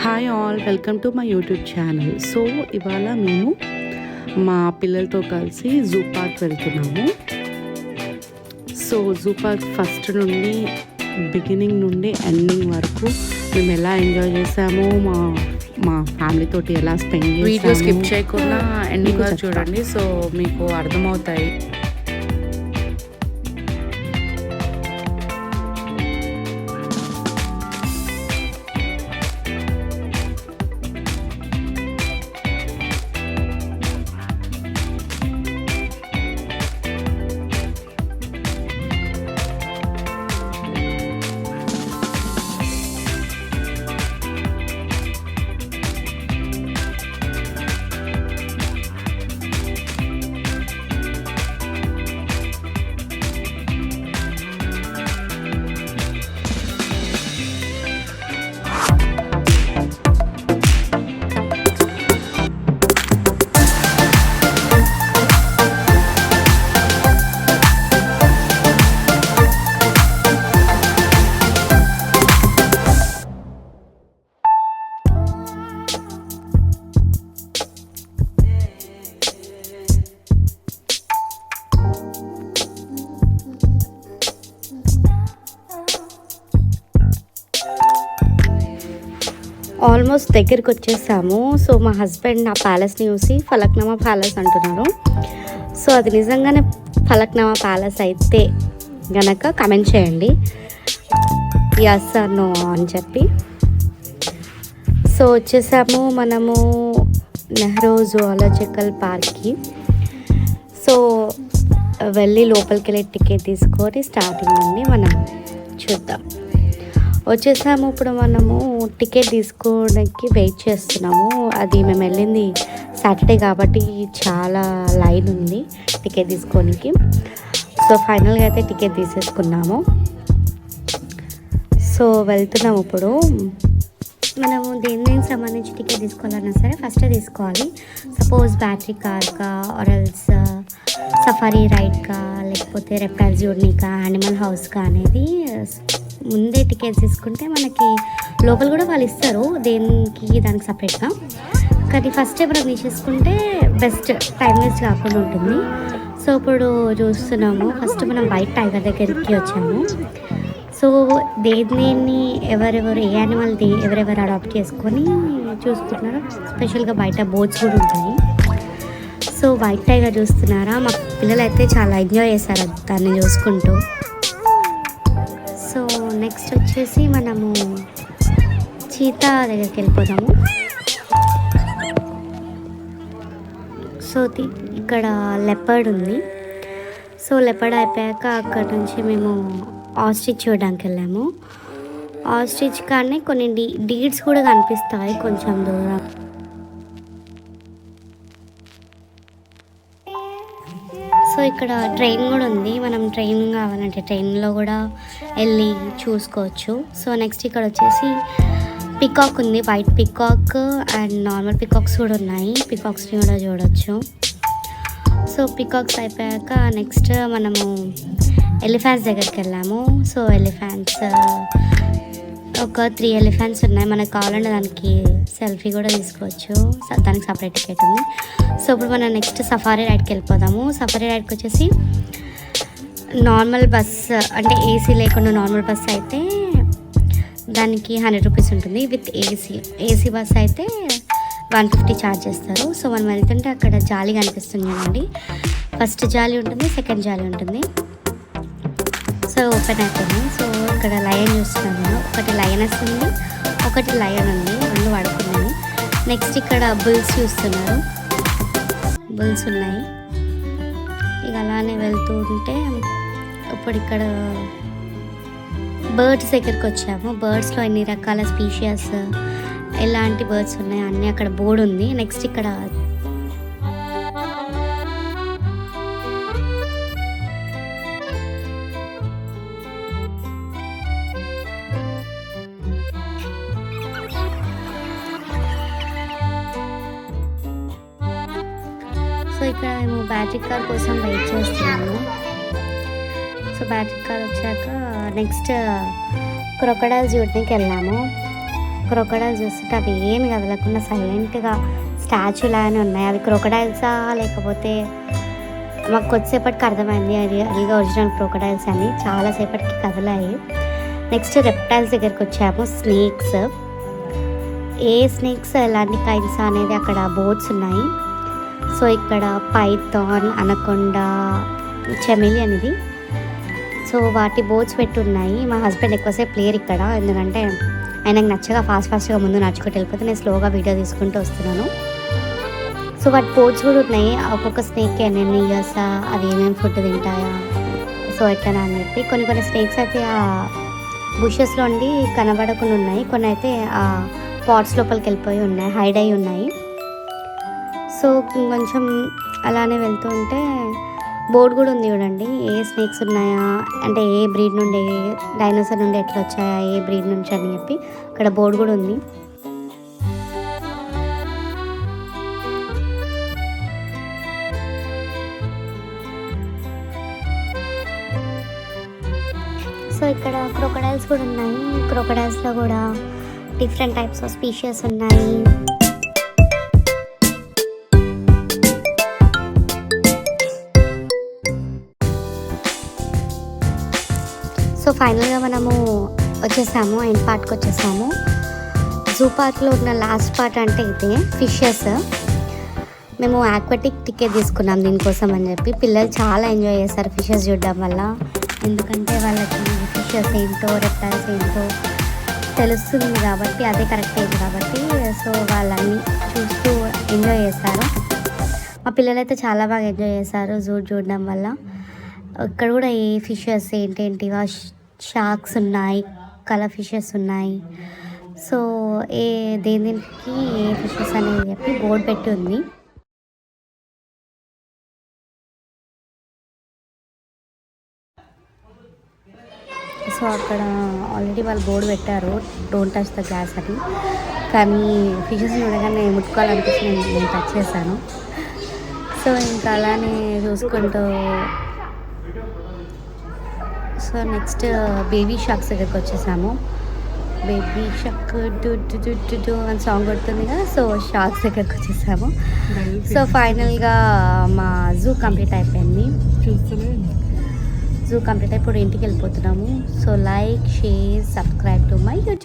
Hi all, welcome to my YouTube channel. So ఇవాళ మేము మా పిల్లలతో కలిసి జూ పార్క్ వెళ్తున్నాము. సో జూ పార్క్ ఫస్ట్ నుండి బిగినింగ్ నుండి ఎండింగ్ వరకు మేము ఎలా ఎంజాయ్ చేసామో, మా ఫ్యామిలీ తోటి ఎలా స్పెండ్ చేసామో వీడియో స్కిప్ చేయకుండా ఎండింగ్ వరకు చూడండి. సో మీకు అర్థమవుతాయి. ఆల్మోస్ట్ దగ్గరికి వచ్చేసాము. సో మా హస్బెండ్ ఆ ప్యాలెస్ని చూసి ఫలక్నామా ప్యాలెస్ అంటున్నారు. సో అది నిజంగానే ఫలక్నామా ప్యాలెస్ అయితే గనక కమెంట్ చేయండి, ఎస్ ఆర్ నో అని చెప్పి. సో వచ్చేసాము మనము నెహ్రూ జువాలజికల్ పార్క్కి. సో వెళ్ళి లోపలికి వెళ్ళి టికెట్ తీసుకొని స్టార్టింగ్ నుండి మనం చూద్దాం. వచ్చేసాము. ఇప్పుడు మనము టికెట్ తీసుకోవడానికి వెయిట్ చేస్తున్నాము. అది మేము వెళ్ళింది సాటర్డే కాబట్టి చాలా లైన్ ఉంది టికెట్ తీసుకోనికి. సో ఫైనల్గా అయితే టికెట్ తీసేసుకున్నాము. సో వెళ్తున్నాము. ఇప్పుడు మనము దేనికి సంబంధించి టికెట్ తీసుకోవాలన్నా సరే ఫస్టే తీసుకోవాలి. సపోజ్ బ్యాటరీ కార్కా, ఆర్ఎల్స్ సఫారీ రైడ్కా, లేకపోతే రెప్టైల్ జూర్నీకా, యానిమల్ హౌస్కా అనేది ముందే టికెట్స్ తీసుకుంటే మనకి లోపల కూడా వాళ్ళు ఇస్తారు, దానికి సపరేట్గా. కానీ ఫస్టే మనం తీసేసుకుంటే బెస్ట్, టైం వేస్ట్ కాకుండా ఉంటుంది. సో ఇప్పుడు చూస్తున్నాము. ఫస్ట్ మనం వైట్ టైగర్ దగ్గరికి వచ్చాము. సో దేన్ని ఎవరెవరు ఏ యానిమల్ ఎవరెవరు అడాప్ట్ చేసుకొని చూసుకుంటున్నారో, స్పెషల్గా బయట బోట్స్ కూడా ఉంటాయి. సో వైట్ టైగర్ చూస్తున్నారా, మా పిల్లలు అయితే చాలా ఎంజాయ్ చేశారు దాన్ని చూసుకుంటూ. సో నెక్స్ట్ వచ్చేసి మనము చీతా దగ్గరికి వెళ్ళిపోదాము. సో ఇక్కడ లెపర్డ్ ఉంది. సో లెపర్డ్ అయిపోయాక అక్కడ నుంచి మేము ఆస్ట్రిచ్ చూడడానికి వెళ్ళాము. ఆస్ట్రిచ్ కానీ కొన్ని డీడ్స్ కూడా కనిపిస్తాయి కొంచెం దూరం. సో ఇక్కడ ట్రైన్ కూడా ఉంది. మనం ట్రైన్ కావాలంటే ట్రైన్లో కూడా వెళ్ళి చూసుకోవచ్చు. సో నెక్స్ట్ ఇక్కడ వచ్చేసి పికాక్ ఉంది, white peacock and normal peacocks కూడా ఉన్నాయి. పికాక్స్ని కూడా చూడవచ్చు. సో పికాక్స్ అయిపోయాక నెక్స్ట్ మనము ఎలిఫెంట్స్ దగ్గరికి వెళ్ళాము. సో ఎలిఫెంట్స్ ఒక 3 ఎలిఫెంట్స్ ఉన్నాయి. మనకు కావాలంటే దానికి సెల్ఫీ కూడా తీసుకోవచ్చు. దానికి సపరేట్ టికెట్ ఉంది. సో ఇప్పుడు మనం నెక్స్ట్ సఫారీ రైడ్కి వెళ్ళిపోదాము. సఫారీ రైడ్కి వచ్చేసి నార్మల్ బస్ అంటే ఏసీ లేకుండా నార్మల్ బస్ అయితే దానికి 100 రూపీస్ ఉంటుంది. విత్ ఏసీ బస్ అయితే 150 ఛార్జ్ చేస్తారు. సో మనం వెళ్తుంటే అక్కడ జాలి కనిపిస్తుంది కదండి. ఫస్ట్ జాలి ఉంటుంది, సెకండ్ జాలి ఉంటుంది. సో ఓపెన్ అయిపోయింది. సో ఇక్కడ లయన్ చూస్తున్నాను. ఒకటి లయనెస్ ఉంది, ఒకటి లయన్ ఉంది, 2 పడుకున్నాయి. నెక్స్ట్ ఇక్కడ బుల్స్ చూస్తున్నారు, బుల్స్ ఉన్నాయి. ఇక అలానే వెళ్తూ ఉంటే ఇప్పుడు ఇక్కడ బర్డ్స్ దగ్గరికి వచ్చాము. బర్డ్స్లో ఎన్ని రకాల స్పీషియస్, ఎలాంటి బర్డ్స్ ఉన్నాయి అన్నీ అక్కడ బోర్డు ఉంది. నెక్స్ట్ ఇక్కడ సో ఇక్కడ మేము బ్యాటరీ కార్ కోసం వెయిట్ చేస్తున్నాము. సో బ్యాటరీ కార్ వచ్చాక నెక్స్ట్ క్రొకడైల్ చూడడానికి వెళ్ళాము. క్రొకడైల్స్ చూస్తుంటే అవి ఏమి కదలకుండా సైలెంట్గా స్టాచ్యూ లాగానే ఉన్నాయి. అవి క్రొకడైల్సా లేకపోతే మాకు కొద్దిసేపటికి అర్థమైంది అది అదిగా ఒరిజినల్ క్రొకడైల్స్ అని. చాలాసేపటికి కదలాయి. నెక్స్ట్ రెప్టైల్స్ దగ్గరికి వచ్చాము. స్నేక్స్, ఏ స్నేక్స్ ఎలాంటి కైండ్స్ అనేది అక్కడ బోర్డ్స్ ఉన్నాయి. సో ఇక్కడ పైథాన్, అనకొండా, చెమిలియన్ ఇది. సో వాటి బోర్డ్స్ పెట్టి ఉన్నాయి. మా హస్బెండ్ ఎక్కువసేపు లేరు ఇక్కడ, ఎందుకంటే ఆయనకు నచ్చగా ఫాస్ట్గా ముందు నడుచుకుంటూ వెళ్ళిపోతే నేను స్లోగా వీడియో తీసుకుంటూ వస్తున్నాను. సో వాటి బోర్డ్స్ కూడా ఉన్నాయి. ఒక్కొక్క స్నేక్కి ఎన్ని ఇయర్స్, అవి ఏమేమి ఫుడ్ తింటాయా, సో ఎట్లా అని చెప్పి. కొన్ని స్నేక్స్ అయితే ఆ బుషెస్లో ఉండి కనబడకుండా ఉన్నాయి, కొన్ని అయితే ఆ పాట్స్ లోపలికి వెళ్ళిపోయి ఉన్నాయి, హైడ్ అయి ఉన్నాయి. సో కొంచెం అలానే వెళ్తూ ఉంటే బోర్డు కూడా ఉంది చూడండి, ఏ స్నేక్స్ ఉన్నాయా అంటే ఏ బ్రీడ్ నుండి, డైనోసార్ నుండి ఎట్లా వచ్చాయా, ఏ బ్రీడ్ నుంచి అని చెప్పి అక్కడ బోర్డు కూడా ఉంది. సో ఇక్కడ క్రొకడైల్స్ కూడా ఉన్నాయి. క్రొకడైల్స్లో కూడా డిఫరెంట్ టైప్స్ ఆఫ్ స్పీషియస్ ఉన్నాయి. సో ఫైనల్గా మనము వచ్చేసాము, ఎండ్ పార్ట్కి వచ్చేసాము. జూ పార్క్లో ఉన్న లాస్ట్ పార్ట్ అంటే ఇదే ఫిషెస్. మేము ఆక్వాటిక్ టికెట్ తీసుకున్నాం దీనికోసం అని చెప్పి. పిల్లలు చాలా ఎంజాయ్ చేస్తారు ఫిషెస్ చూడడం వల్ల, ఎందుకంటే వాళ్ళకి ఫిషెస్ ఏంటో, రెప్టైల్స్ ఏంటో తెలుస్తుంది కాబట్టి, అదే కరెక్ట్ అయింది కాబట్టి. సో వాళ్ళని చూస్తూ ఎంజాయ్ చేస్తారు. మా పిల్లలైతే చాలా బాగా ఎంజాయ్ చేశారు జూ చూడడం వల్ల. ఇక్కడ కూడా ఏ ఫిషెస్ ఏంటేంటి, షార్క్స్ ఉన్నాయి, కలర్ ఫిషెస్ ఉన్నాయి. సో దేనికి ఏ ఫిషెస్ అనేది చెప్పి బోర్డు పెట్టి ఉంది. సో అక్కడ ఆల్రెడీ వాళ్ళు బోర్డు పెట్టారు, డోంట్ టచ్ ద గ్లాస్ అని. కానీ ఫిషెస్ చూడగానే ముట్టుకోవాలనిపించి నేను టచ్ చేశాను. సో ఇంకా అలానే చూసుకుంటూ, సో నెక్స్ట్ బేబీ షార్క్స్ దగ్గరికి వచ్చేసాము. బేబీ షార్క్ డు అని సాంగ్ కొడుతుంది కదా, సో షార్క్స్ దగ్గరికి వచ్చేసాము. సో ఫైనల్గా మా జూ కంప్లీట్ అయిపోయింది. జూ కంప్లీట్ అయిపోయి ఇంటికి వెళ్ళిపోతున్నాము. So like, share, subscribe to my YouTube.